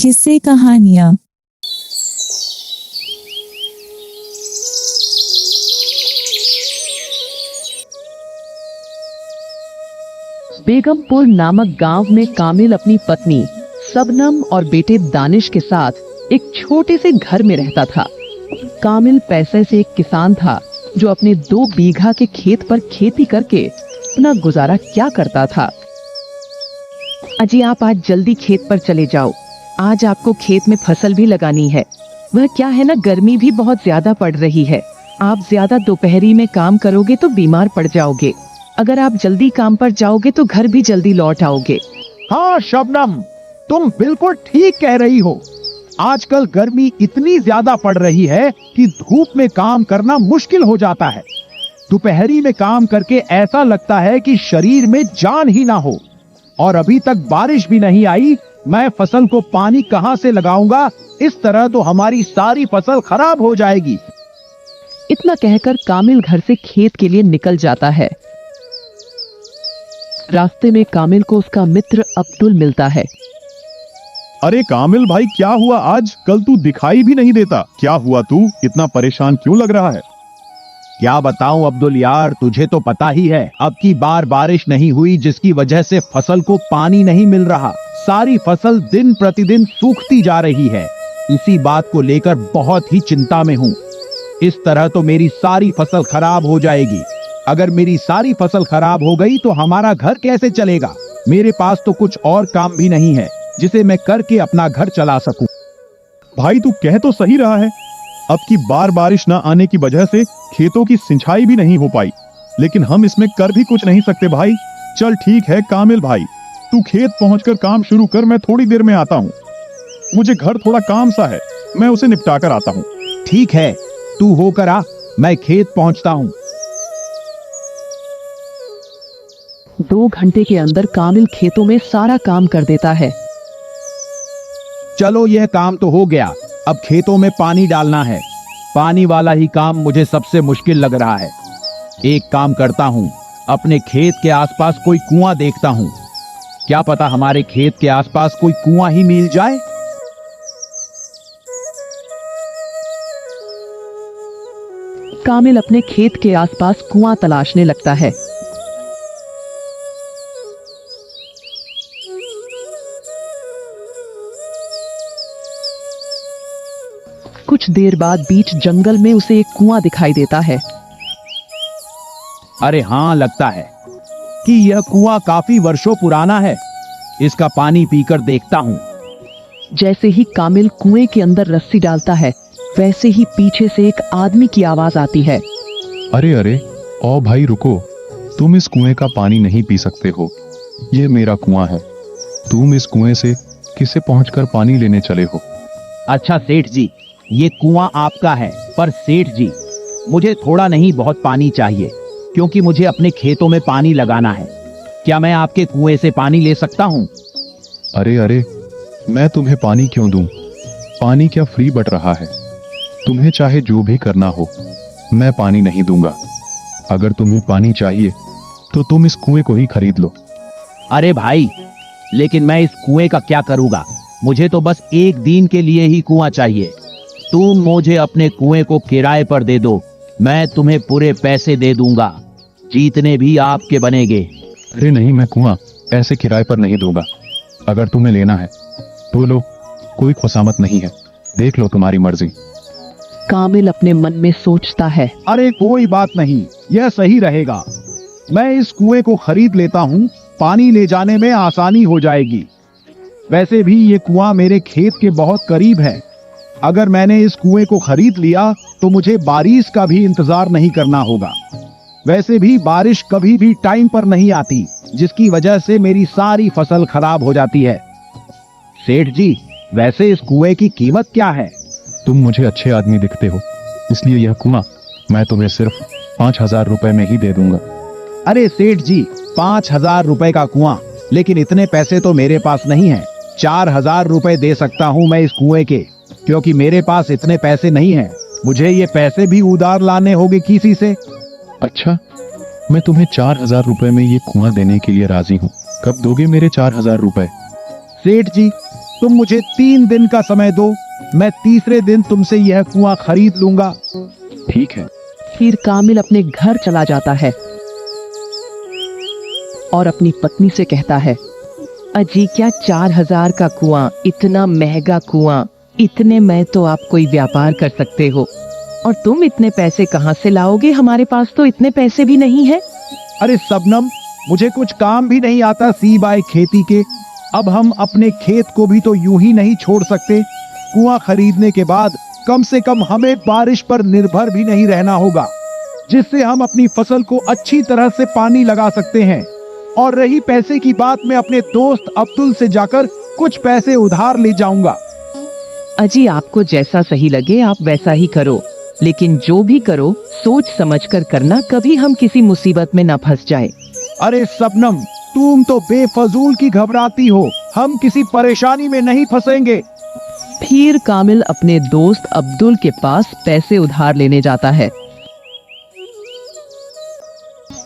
किस्से कहानियाँ। बेगमपुर नामक गांव में कामिल अपनी पत्नी सबनम और बेटे दानिश के साथ एक छोटे से घर में रहता था। कामिल पैसे से एक किसान था जो अपने 2 बीघा के खेत पर खेती करके अपना गुजारा क्या करता था। अजी आप आज जल्दी खेत पर चले जाओ, आज आपको खेत में फसल भी लगानी है। वह क्या है ना, गर्मी भी बहुत ज्यादा पड़ रही है। आप ज्यादा दोपहरी में काम करोगे तो बीमार पड़ जाओगे। अगर आप जल्दी काम पर जाओगे तो घर भी जल्दी लौट आओगे। हाँ शबनम, तुम बिल्कुल ठीक कह रही हो। आजकल गर्मी इतनी ज्यादा पड़ रही है कि धूप में काम करना मुश्किल हो जाता है। दोपहरी में काम करके ऐसा लगता है कि शरीर में जान ही ना हो। और अभी तक बारिश भी नहीं आई, मैं फसल को पानी कहां से लगाऊंगा? इस तरह तो हमारी सारी फसल खराब हो जाएगी। इतना कहकर कामिल घर से खेत के लिए निकल जाता है। रास्ते में कामिल को उसका मित्र अब्दुल मिलता है। अरे कामिल भाई, क्या हुआ आज? कल तू दिखाई भी नहीं देता। क्या हुआ, तू इतना परेशान क्यों लग रहा है? क्या बताऊं अब्दुल यार, तुझे तो पता ही है अब की बार बारिश नहीं हुई, जिसकी वजह से फसल को पानी नहीं मिल रहा। सारी फसल दिन प्रतिदिन सूखती जा रही है। इसी बात को लेकर बहुत ही चिंता में हूँ। इस तरह तो मेरी सारी फसल खराब हो जाएगी। अगर मेरी सारी फसल खराब हो गई तो हमारा घर कैसे चलेगा? मेरे पास तो कुछ और काम भी नहीं है जिसे मैं करके अपना घर चला सकूं। भाई तू कह तो सही रहा है, अब की बार बारिश न आने की वजह से खेतों की सिंचाई भी नहीं हो पाई, लेकिन हम इसमें कर भी कुछ नहीं सकते भाई। चल ठीक है कामिल भाई, तू खेत पहुंचकर काम शुरू कर, मैं थोड़ी देर में आता हूँ। मुझे घर थोड़ा काम सा है, मैं उसे निपटा कर आता हूँ। ठीक है, तू होकर आ, मैं खेत पहुंचता हूँ। 2 घंटे के अंदर कामिल खेतों में सारा काम कर देता है। चलो यह काम तो हो गया, अब खेतों में पानी डालना है। पानी वाला ही काम मुझे सबसे मुश्किल लग रहा है। एक काम करता हूँ, अपने खेत के आसपास कोई कुआं देखता हूँ। क्या पता हमारे खेत के आसपास कोई कुआं ही मिल जाए। कामिल अपने खेत के आसपास कुआं तलाशने लगता है। कुछ देर बाद बीच जंगल में उसे एक कुआं दिखाई देता है। अरे हाँ, लगता है कि यह कुआं काफी वर्षों पुराना है। इसका पानी पीकर देखता हूँ। जैसे ही कामिल कुएं के अंदर रस्सी डालता है, वैसे ही पीछे से एक आदमी की आवाज आती है। अरे अरे, ओ भाई रुको, तुम इस कुएं का पानी नहीं पी सकते हो। यह मेरा कुआं है। तुम इस कुएं से किसे पहुंचकर पानी लेने चले हो? अच्छा सेठ जी, ये कुआं आपका है, पर सेठ जी मुझे थोड़ा नहीं बहुत पानी चाहिए, क्योंकि मुझे अपने खेतों में पानी लगाना है। क्या मैं आपके कुएं से पानी ले सकता हूँ? अरे अरे, मैं तुम्हें पानी क्यों दूं? पानी क्या फ्री बट रहा है? तुम्हें चाहे जो भी करना हो, मैं पानी नहीं दूंगा। अगर तुम्हें पानी चाहिए तो तुम इस कुएं को ही खरीद लो। अरे भाई, लेकिन मैं इस कुएं का क्या करूंगा? मुझे तो बस 1 दिन के लिए ही कुआं चाहिए। तुम मुझे अपने कुएं को किराए पर दे दो, मैं तुम्हें पूरे पैसे दे दूंगा, जितने भी आपके बनेंगे। अरे नहीं, मैं कुआं ऐसे किराए पर नहीं दूंगा। अगर तुम्हें लेना है तो लो, कोई खुशामत नहीं है, देख लो तुम्हारी मर्जी। कामिल अपने मन में सोचता है। अरे कोई बात नहीं, यह सही रहेगा। मैं इस कुएं को खरीद लेता हूँ, पानी ले जाने में आसानी हो जाएगी। वैसे भी ये कुआं मेरे खेत के बहुत करीब है। अगर मैंने इस कुएं को खरीद लिया तो मुझे बारिश का भी इंतजार नहीं करना होगा। वैसे भी बारिश कभी भी टाइम पर नहीं आती, जिसकी वजह से मेरी सारी फसल खराब हो जाती है। सेठ जी, वैसे इस कुएं की कीमत क्या है? तुम मुझे अच्छे आदमी दिखते हो, इसलिए यह कुआं मैं तुम्हें सिर्फ 5,000 रुपए में ही दे दूंगा। अरे सेठ जी, 5,000 रुपए का कुआं? लेकिन इतने पैसे तो मेरे पास नहीं है। 4,000 रुपए दे सकता हूँ मैं इस कुएं के, क्योंकि मेरे पास इतने पैसे नहीं हैं। मुझे ये पैसे भी उधार लाने होंगे किसी से। अच्छा, मैं तुम्हें 4,000 रुपए में ये कुआं देने के लिए राजी हूँ। कब दोगे मेरे 4,000 रुपए? सेठ जी, तुम मुझे 3 दिन का समय दो, मैं तीसरे दिन तुमसे यह कुआं खरीद लूंगा। ठीक है। फिर कामिल अपने घर चला जाता है और अपनी पत्नी से कहता है, अजी क्या 4000 का कुआं, इतना महंगा कुआं, इतने में तो आप कोई व्यापार कर सकते हो, और तुम इतने पैसे कहां से लाओगे? हमारे पास तो इतने पैसे भी नहीं है। अरे सबनम, मुझे कुछ काम भी नहीं आता सिवाय खेती के। अब हम अपने खेत को भी तो यूं ही नहीं छोड़ सकते। कुआं खरीदने के बाद कम से कम हमें बारिश पर निर्भर भी नहीं रहना होगा, जिससे हम अपनी फसल को अच्छी तरह से पानी लगा सकते हैं। और रही पैसे की बात, मैं अपने दोस्त अब्दुल से जाकर कुछ पैसे उधार ले जाऊंगा। अजी आपको जैसा सही लगे आप वैसा ही करो, लेकिन जो भी करो सोच समझकर करना, कभी हम किसी मुसीबत में न फंस जाए। अरे सबनम, तुम तो बेफजूल की घबराती हो, हम किसी परेशानी में नहीं फंसेंगे। फिर कामिल अपने दोस्त अब्दुल के पास पैसे उधार लेने जाता है।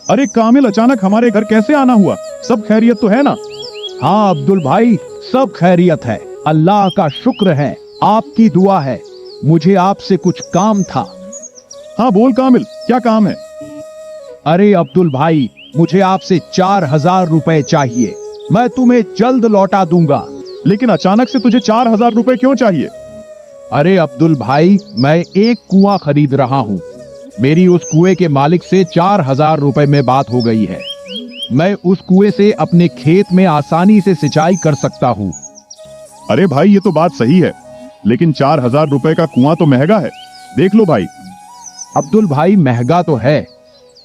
अरे कामिल, अचानक हमारे घर कैसे आना हुआ? सब खैरियत तो है ना? हाँ अब्दुल भाई, सब खैरियत है, अल्लाह का शुक्र है, आपकी दुआ है। मुझे आपसे कुछ काम था। हाँ बोल कामिल, क्या काम है? अरे अब्दुल भाई, मुझे आपसे 4000 रुपए चाहिए, मैं तुम्हें जल्द लौटा दूंगा। लेकिन अचानक से तुझे 4000 रुपए क्यों चाहिए? अरे अब्दुल भाई, मैं एक कुआं खरीद रहा हूँ। मेरी उस कुएं के मालिक से 4000 रुपए में बात हो गई है। मैं उस कुएं से अपने खेत में आसानी से सिंचाई कर सकता हूँ। अरे भाई, ये तो बात सही है, लेकिन 4000 रुपए का कुआं तो महंगा है। देख लो भाई। अब्दुल भाई, महंगा तो है,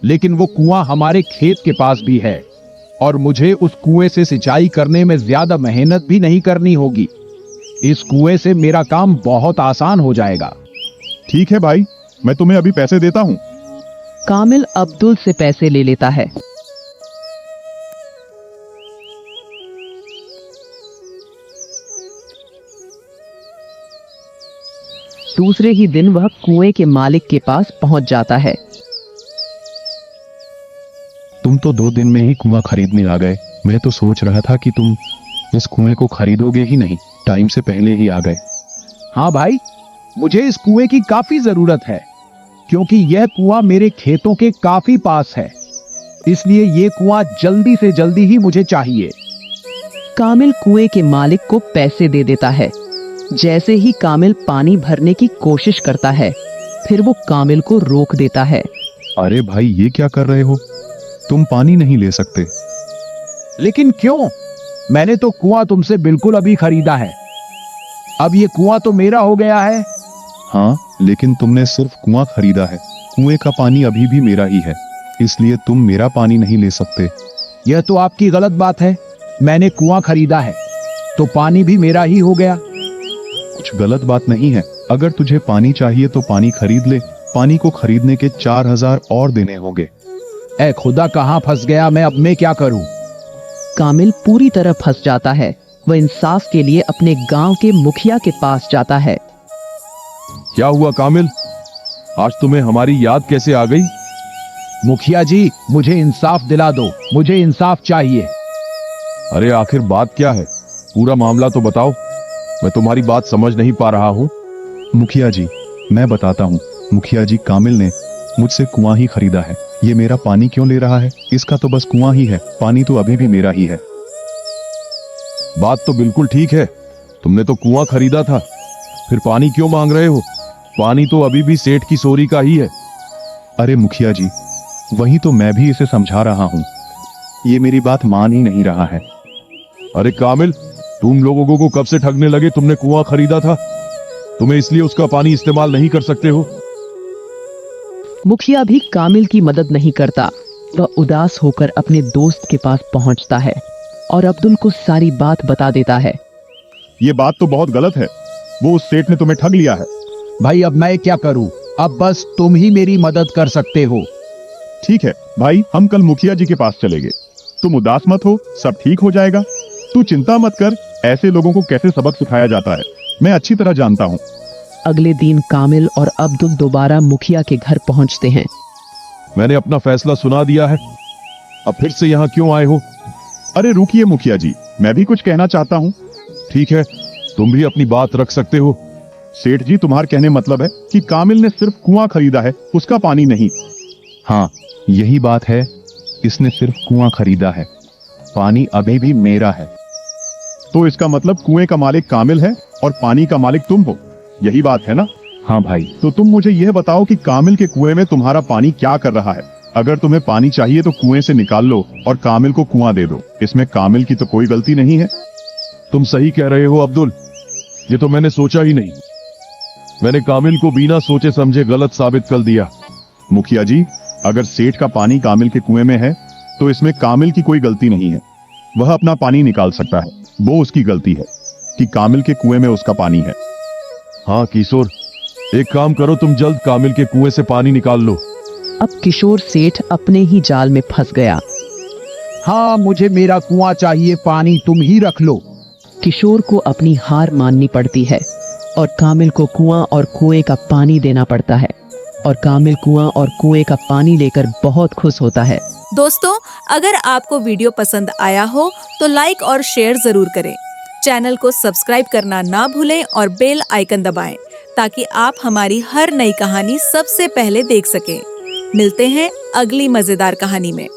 लेकिन वो कुआं हमारे खेत के पास भी है, और मुझे उस कुएं से सिंचाई करने में ज्यादा मेहनत भी नहीं करनी होगी। इस कुएं से मेरा काम बहुत आसान हो जाएगा। ठीक है भाई, मैं तुम्हें अभी पैसे देता हूँ। कामिल अब्दुल से पैसे ले लेता है। दूसरे ही दिन वह कुएं के मालिक के पास पहुंच जाता है। तुम तो 2 दिन में ही कुआं खरीदने आ गए। मैं तो सोच रहा था कि तुम इस कुएं को खरीदोगे ही नहीं, टाइम से पहले ही आ गए। हाँ भाई, मुझे इस कुएं की काफी जरूरत है, क्योंकि यह कुआं मेरे खेतों के काफी पास है, इसलिए ये कुआं जल्दी से जल्दी ही मुझे चाहिए। कामिल कुएं के मालिक को पैसे दे देता है। जैसे ही कामिल पानी भरने की कोशिश करता है, फिर वो कामिल को रोक देता है। अरे भाई, ये क्या कर रहे हो? तुम पानी नहीं ले सकते। लेकिन क्यों? मैंने तो कुआं तुमसे बिल्कुल अभी खरीदा है। अब ये कुआं तो मेरा हो गया है। हाँ, लेकिन तुमने सिर्फ कुआं खरीदा है, कुएं का पानी अभी भी मेरा ही है, इसलिए तुम मेरा पानी नहीं ले सकते। यह तो आपकी गलत बात है। मैंने कुआं खरीदा है तो पानी भी मेरा ही हो गया। कुछ गलत बात नहीं है। अगर तुझे पानी चाहिए तो पानी खरीद ले। पानी को खरीदने के 4000 और देने होंगे। ऐ खुदा, कहां फंस गया मैं, अब मैं क्या करूं? कामिल पूरी तरह फंस जाता है। वह इंसाफ के लिए अपने गांव के मुखिया के पास जाता है। क्या हुआ कामिल, आज तुम्हें हमारी याद कैसे आ गई? मुखिया जी, मुझे इंसाफ दिला दो, मुझे इंसाफ चाहिए। अरे आखिर बात क्या है, पूरा मामला तो बताओ, मैं तुम्हारी बात समझ नहीं पा रहा हूँ। मुखिया जी, मैं बताता हूँ। मुखिया जी, कामिल ने मुझसे कुआं ही खरीदा है। ये मेरा पानी क्यों ले रहा है? इसका तो बस कुआं ही है, पानी तो अभी भी मेरा ही है। बात तो बिल्कुल ठीक है, तुमने तो कुआं खरीदा था, फिर पानी क्यों मांग रहे हो? पानी तो अभी भी सेठ की सोरी का ही है। अरे मुखिया जी, वही तो मैं भी इसे समझा रहा हूँ, ये मेरी बात मान ही नहीं रहा है। अरे कामिल, तुम लोगों को कब से ठगने लगे? तुमने कुआं खरीदा था, तुम्हें इसलिए उसका पानी इस्तेमाल नहीं कर सकते हो? मुखिया भी कामिल की मदद नहीं करता। वह उदास होकर अपने दोस्त के पास पहुंचता है और अब्दुल को सारी बात बता देता है। ये बात तो बहुत गलत है, वो उस सेठ ने तुम्हें ठग लिया है। भाई, अब मैं क्या करूं? अब बस तुम ही मेरी मदद कर सकते हो। ठीक है भाई, हम कल मुखिया जी के पास चलेंगे। तुम उदास मत हो, सब ठीक हो जाएगा। तू चिंता मत कर, ऐसे लोगों को कैसे सबक सिखाया जाता है मैं अच्छी तरह जानता हूँ। अगले दिन कामिल और अब्दुल दोबारा मुखिया के घर पहुंचते हैं। मैंने अपना फैसला सुना दिया है, अब फिर से यहाँ क्यों आए हो? अरे रुकिए मुखिया जी, मैं भी कुछ कहना चाहता हूँ। ठीक है, तुम भी अपनी बात रख सकते हो। सेठ जी, तुम्हारा कहने मतलब है कि कामिल ने सिर्फ कुआं खरीदा है, उसका पानी नहीं। हाँ, यही बात है। इसने सिर्फ कुआं खरीदा है, पानी अभी भी मेरा है। तो इसका मतलब कुएं का मालिक कामिल है और पानी का मालिक तुम हो, यही बात है ना? हाँ भाई। तो तुम मुझे यह बताओ कि कामिल के कुएं में तुम्हारा पानी क्या कर रहा है? अगर तुम्हें पानी चाहिए तो कुएं से निकाल लो और कामिल को कुआं दे दो। इसमें कामिल की तो कोई गलती नहीं है। तुम सही कह रहे हो अब्दुल, ये तो मैंने सोचा ही नहीं। मैंने कामिल को बिना सोचे समझे गलत साबित कर दिया। मुखिया जी, अगर सेठ का पानी कामिल के कुएं में है तो इसमें कामिल की कोई गलती नहीं है। वह अपना पानी निकाल सकता है, वो उसकी गलती है कि कामिल के कुएं में उसका पानी है। हाँ किशोर, एक काम करो, तुम जल्द कामिल के कुएं से पानी निकाल लो। अब किशोर सेठ अपने ही जाल में फंस गया। हाँ, मुझे मेरा कुआं चाहिए, पानी तुम ही रख लो। किशोर को अपनी हार माननी पड़ती है और कामिल को कुआं और कुएं का पानी देना पड़ता है। और कामिल कुआं और कुएं का पानी लेकर बहुत खुश होता है। दोस्तों, अगर आपको वीडियो पसंद आया हो तो लाइक और शेयर जरूर करें। चैनल को सब्सक्राइब करना ना भूलें और बेल आइकन दबाएं ताकि आप हमारी हर नई कहानी सबसे पहले देख सकें। मिलते हैं अगली मजेदार कहानी में।